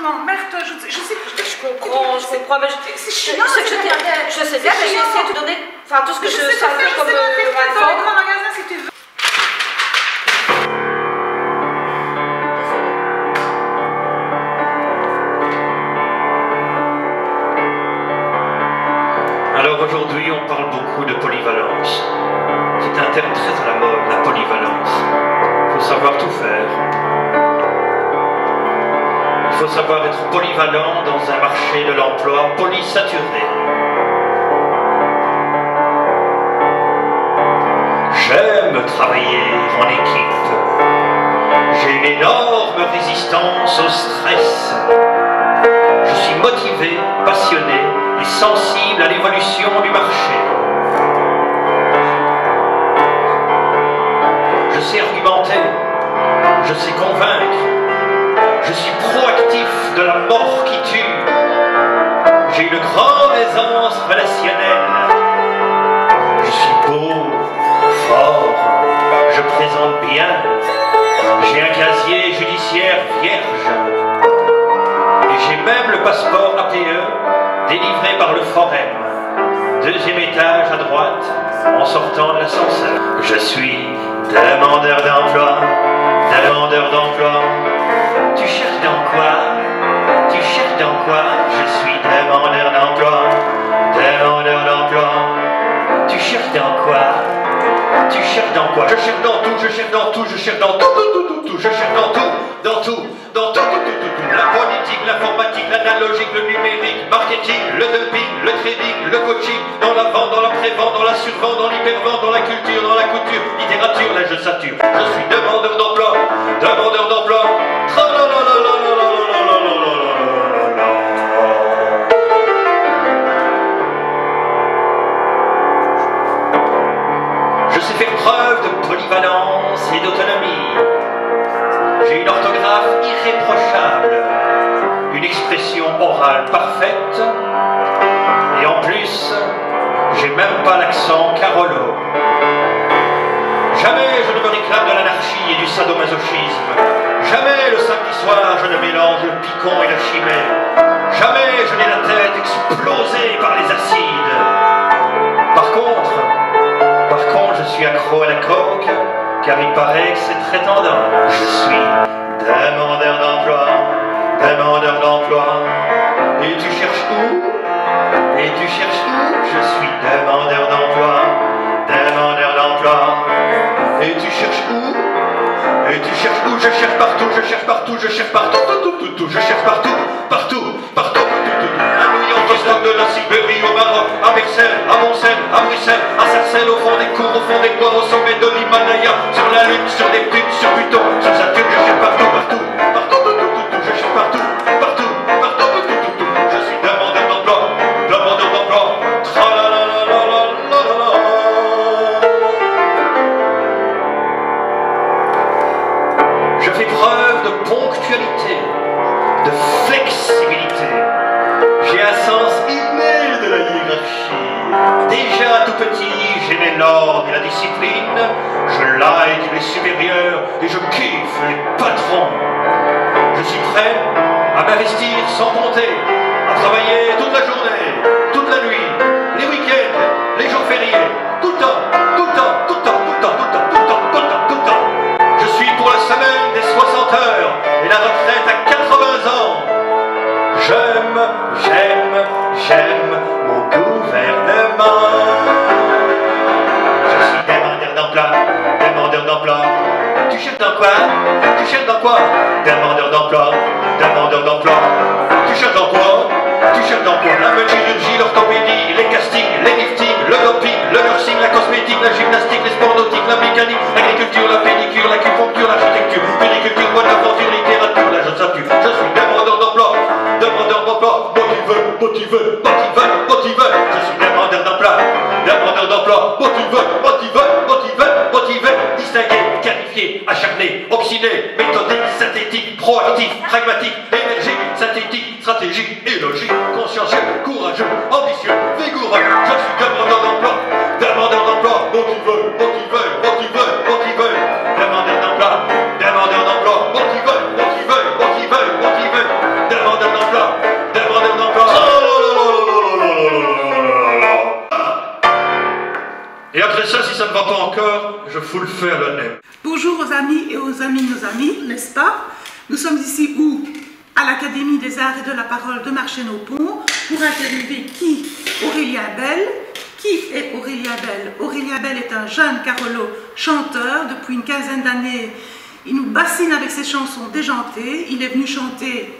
m'emmerde, je sais que je comprends, mais c'est chiant. Je sais bien, mais j'ai essayé de te donner tout ce que je savais comme dans les grands magasins si tu veux. Alors aujourd'hui, on parle beaucoup de polyvalence. C'est un terme très à la mode, la polyvalence. Il faut savoir tout faire. Il faut savoir être polyvalent dans un marché de l'emploi polysaturé. J'aime travailler en équipe. J'ai une énorme résistance au stress. Je suis motivé, passionné et sensible à l'évolution du marché. Je sais argumenter, je sais convaincre, je suis proactif de la mort qui tue. J'ai une grande aisance relationnelle. Je suis beau, fort, je présente bien. J'ai un casier judiciaire vierge. Et j'ai même le passeport APE délivré par le Forum. Deuxième étage à droite, en sortant de l'ascenseur. Je suis demandeur d'emploi, demandeur d'emploi. Tu cherches dans quoi? Tu cherches dans quoi? Je suis demandeur d'emploi, demandeur d'emploi. Tu cherches dans quoi? Tu cherches dans quoi? Je cherche dans tout, je cherche dans tout, je cherche dans tout, je cherche dans tout, dans tout. La politique, l'informatique, l'analogique, le numérique, marketing, le dumping, le trading, le coaching, dans la vente, dans la pré-vente, dans la survente, dans l'hypervente, dans la culture, dans la couture, littérature, là je sature. Je suis demandeur d'emploi, demandeur d'emploi. Je sais faire preuve de polyvalence et d'autonomie. J'ai une orthographe irréprochable, une expression orale parfaite, et en plus, j'ai même pas l'accent carolo. Jamais je ne me réclame de l'anarchie et du sadomasochisme. Jamais le samedi soir je ne mélange le picon et la chimée. Jamais je n'ai la tête explosée par les acides. Par contre, je suis accro à la coke, car il paraît que c'est très tendance. Je suis demandeur d'emploi, demandeur d'emploi. Et tu cherches où? Et tu cherches où? Je suis demandeur d'emploi, demandeur d'emploi. Et tu cherches où? Et tu cherches où? Je cherche partout, je cherche partout, je cherche partout, je cherche partout, partout. À New York, au stade de la Sibérie, au Maroc, à Marseille, à Montsène, à Bruxelles, à Sarcelles, au fond des cours, au fond des bois, au sommet de l'Himalaya, sur la Lune, sur Neptune, sur Pluton, sur Saturne, je cherche partout, je cherche partout. Je suis demandeur d'emploi, tralalalala. Je fais preuve de ponctualité, de flexibilité. J'ai un sens inné de la hiérarchie. Déjà tout petit, j'aimais l'ordre et la discipline. Je like les supérieurs et je kiffe les patrons. Je suis prêt à m'investir sans compter, à travailler toute la journée, toute la nuit, les week-ends, les jours fériés, tout le temps. Je suis pour la semaine des 60 heures et la retraite à 80 ans. J'aime mon gouvernement. Je suis demandeur d'emploi. Tu cherches dans quoi? Tu cherches dans quoi? Demandeur d'emploi. Tu cherches dans quoi? Tu cherches dans quoi? La chirurgie, l'orthopédie, les castings, les liftings, le doping, le nursing, la cosmétique, la gymnastique, les sports nautiques, la mécanique, l'agriculture, la pédicure, l'acupuncture, l'architecture, périculture, bonne aventure, littérature, là je sature. Je suis demandeur d'emploi, motivé. Je suis demandeur d'emploi, motivé, distingué, qualifié, acharné, obstiné, méthodique, synthétique, proactif, pragmatique, énergique, synthétique, stratégique et logique, consciencieux, courageux, ambitieux, vigoureux. Je suis demandeur d'emploi, motivé. Demandeur d'emploi, motivé. faire le nez. Bonjour aux amis et aux amis de nos amis, n'est-ce pas? Nous sommes ici où? À l'Académie des Arts et de la Parole de Marchais-nos-Ponts pour interviewer qui? Aurélien Bel. Qui est Aurélien Bel? Aurélien Bel est un jeune Carolo chanteur. Depuis une quinzaine d'années, il nous bassine avec ses chansons déjantées. Il est venu chanter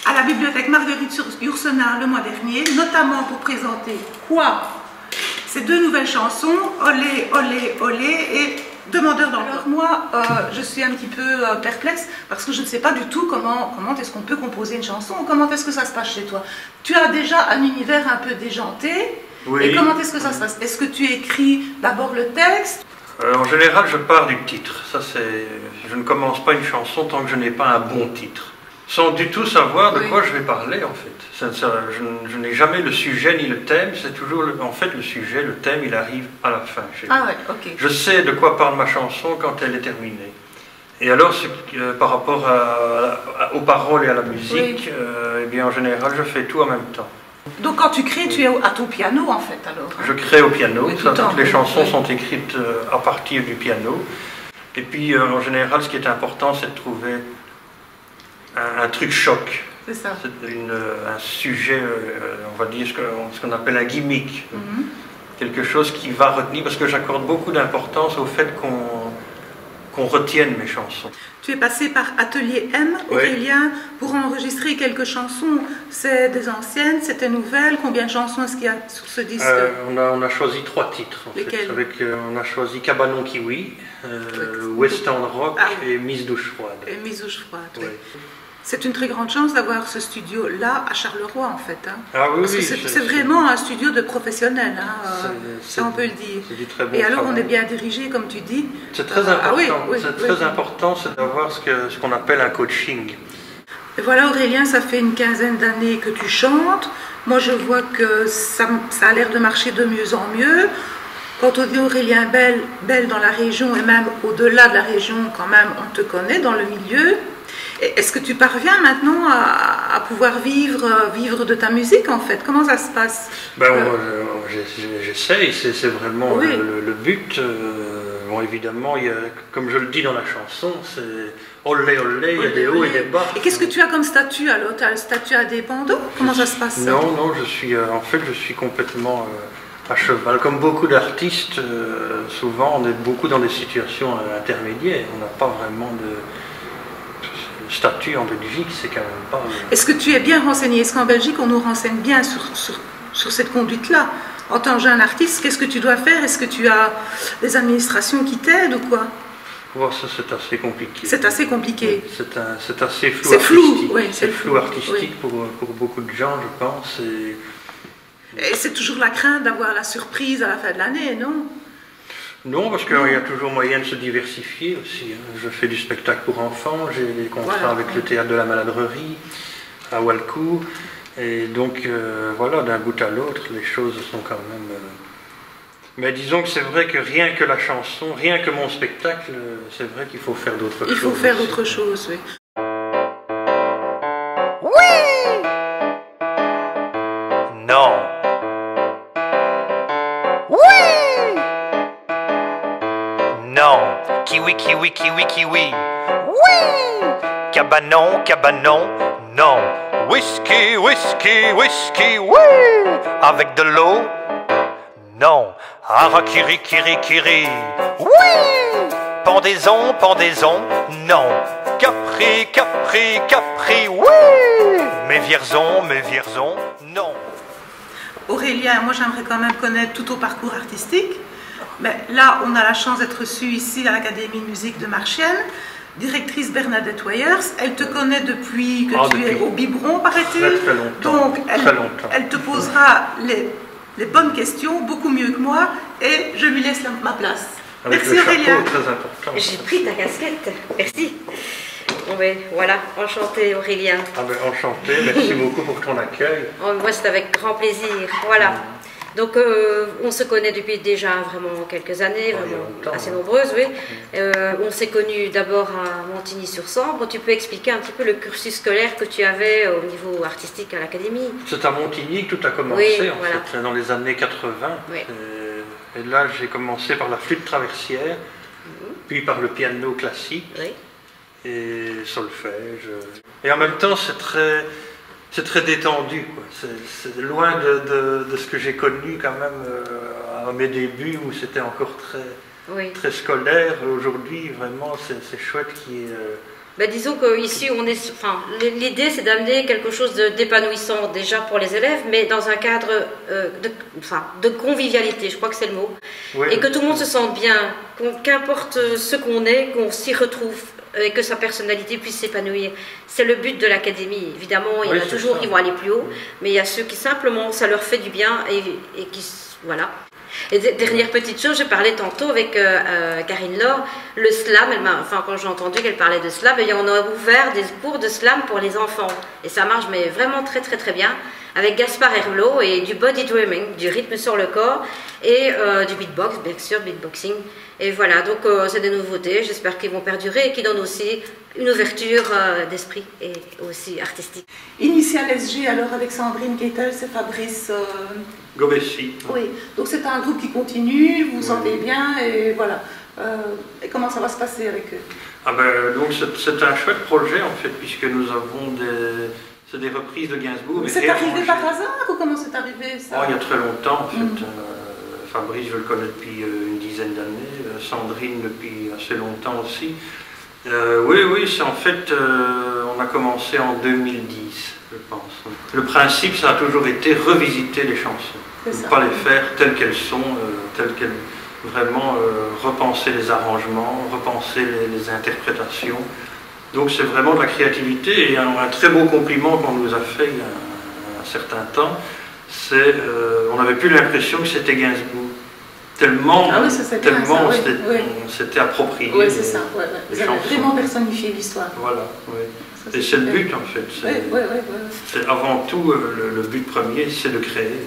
à la bibliothèque Marguerite Yourcenar le mois dernier, notamment pour présenter quoi? Ces deux nouvelles chansons, Olé, Olé, Olé et Demandeur d'emploi. Alors moi, je suis un petit peu perplexe parce que je ne sais pas du tout comment est-ce qu'on peut composer une chanson, comment est-ce que ça se passe chez toi. Tu as déjà un univers un peu déjanté, Oui. et comment est-ce que ça se passe? Est-ce que tu écris d'abord le texte? En général, je pars du titre. Je ne commence pas une chanson tant que je n'ai pas un bon titre. Sans du tout savoir de quoi je vais parler, en fait. Je n'ai jamais le sujet ni le thème, c'est toujours, en fait, le sujet, le thème, il arrive à la fin. Ah ouais, ok. Je sais de quoi parle ma chanson quand elle est terminée. Et alors, par rapport aux paroles et à la musique, eh bien, en général, je fais tout en même temps. Donc quand tu crées, tu es à ton piano en fait alors hein? Je crée au piano, Oui, toutes les chansons sont écrites à partir du piano. Et puis en général, ce qui est important, c'est de trouver un truc choc. C'est ça. C'est un sujet, on va dire ce qu'on appelle un gimmick. Quelque chose qui va retenir, parce que j'accorde beaucoup d'importance au fait qu'on retienne mes chansons. Tu es passé par Atelier M, Aurélien, pour enregistrer quelques chansons. C'est des anciennes, c'était nouvelles. Combien de chansons est-ce qu'il y a sur ce disque? On a choisi 3 titres. En Lesquels? fait. On a choisi Cabanon Kiwi, Western Rock et Mise Douche Froide. Et Mise Douche Froide, oui. Oui. C'est une très grande chance d'avoir ce studio-là à Charleroi en fait. Hein. Ah oui, Parce que oui. c'est vraiment un studio de professionnels, hein, ça on peut le dire. C'est du très bon Et alors travail. on est bien dirigé comme tu dis. C'est très important. Ah oui, oui, Très important, c'est d'avoir ce qu'on appelle un coaching. Et voilà Aurélien, ça fait une quinzaine d'années que tu chantes. Moi je vois que ça a l'air de marcher de mieux en mieux. Quand on dit Aurélien Bel dans la région et même au-delà de la région, quand même on te connaît dans le milieu. Est-ce que tu parviens maintenant à pouvoir vivre de ta musique en fait? Comment ça se passe? J'essaye, c'est vraiment le but. Bon, évidemment, comme je le dis dans la chanson, c'est olé olé, il y a des hauts et des bas. Et qu'est-ce que tu as comme statut alors? Tu as le statut à des bandeaux? Comment ça se passe? Non, je suis complètement à cheval. Comme beaucoup d'artistes, souvent on est beaucoup dans des situations intermédiaires. On n'a pas vraiment de statut en Belgique, c'est quand même pas... Est-ce que tu es bien renseigné? Est-ce qu'en Belgique, on nous renseigne bien sur cette conduite-là? En tant que jeune artiste, qu'est-ce que tu dois faire? Est-ce que tu as des administrations qui t'aident ou quoi? Ça, c'est assez compliqué. C'est assez compliqué. C'est assez flou. C'est flou, oui. C'est flou artistique pour beaucoup de gens, je pense. Et c'est toujours la crainte d'avoir la surprise à la fin de l'année, non? Non, parce qu'il y a toujours moyen de se diversifier aussi. Hein. Je fais du spectacle pour enfants, j'ai des contrats avec le théâtre de la Maladrerie à Walcourt. Et donc, voilà, d'un bout à l'autre, les choses sont quand même... Mais disons que c'est vrai que rien que la chanson, rien que mon spectacle, c'est vrai qu'il faut faire d'autres choses. Il faut faire autre chose, oui. Oui! Non. Oui! Non. Kiwi, kiwi, kiwi, kiwi. Oui! Cabanon, cabanon, non. Whisky, whisky, whisky, oui! Avec de l'eau, non. Harakiri, kiri, kiri, oui! Pendaison, pendaison, non. Capri, capri, capri, oui! Mes vierzons, non. Aurélien, moi j'aimerais quand même connaître tout ton parcours artistique. Mais là, on a la chance d'être reçu ici à l'Académie de musique de Marchienne. Directrice Bernadette Weyers, elle te connaît depuis que tu es au biberon, paraît-il. Très longtemps. Donc, elle te posera les bonnes questions, beaucoup mieux que moi, et je lui laisse ma place. Avec Merci le chapeau, Aurélien. très important. J'ai pris ta casquette, merci. Oui, voilà, enchanté Aurélien. Enchanté, merci beaucoup pour ton accueil. Oh, moi c'est avec grand plaisir, voilà. Donc on se connaît depuis déjà vraiment quelques années, vraiment assez nombreuses, oui. On s'est connus d'abord à Montigny-sur-Sambre. Tu peux expliquer un petit peu le cursus scolaire que tu avais au niveau artistique à l'académie? C'est à Montigny que tout a commencé, oui, fait, dans les années 80. Oui. Et là, j'ai commencé par la flûte traversière puis par le piano classique Oui. et solfège. Et en même temps, c'est très détendu, quoi. C'est loin de ce que j'ai connu quand même à mes débuts où c'était encore très scolaire. Aujourd'hui, vraiment, c'est chouette qu'il y ait... Ben, disons qu'ici, l'idée c'est d'amener quelque chose d'épanouissant déjà pour les élèves, mais dans un cadre de convivialité, je crois que c'est le mot. Oui, et que tout le monde se sente bien, qu'importe ce qu'on est, qu'on s'y retrouve et que sa personnalité puisse s'épanouir. C'est le but de l'académie. Évidemment, il y en a toujours qui vont aller plus haut, mais il y a ceux qui simplement, ça leur fait du bien et qui... Voilà. Et dernière petite chose, je parlais tantôt avec Karine Laure, le slam, quand j'ai entendu qu'elle parlait de slam, on a ouvert des cours de slam pour les enfants. Et ça marche mais vraiment très très très bien, avec Gaspard Herlot et du body drumming, du rythme sur le corps, et du beatbox, bien sûr, beatboxing. Et voilà, donc c'est des nouveautés, j'espère qu'ils vont perdurer et qui donnent aussi une ouverture d'esprit et aussi artistique. Initial SG, alors avec Sandrine Guettel, c'est Fabrice Gobessi. Oui, donc c'est un groupe qui continue, vous vous sentez bien, et voilà. Et comment ça va se passer avec eux? Donc c'est un chouette projet en fait, puisque nous avons des reprises de Gainsbourg. C'est arrivé par hasard ou comment c'est arrivé ça? Il y a très longtemps en fait. Fabrice, je le connais depuis une dizaine d'années, Sandrine depuis assez longtemps aussi. Oui, c'est en fait, on a commencé en 2010, je pense. Le principe, ça a toujours été revisiter les chansons, ne pas les faire telles qu'elles sont, vraiment repenser les arrangements, repenser les interprétations. Donc c'est vraiment de la créativité et un très beau compliment qu'on nous a fait il y a un certain temps. On n'avait plus l'impression que c'était Gainsbourg. Tellement on s'était approprié. Oui, c'est ça. Vous avez vraiment personnifié l'histoire. Voilà, oui. Et c'est le but en fait. C'est avant tout, le but premier, c'est de créer.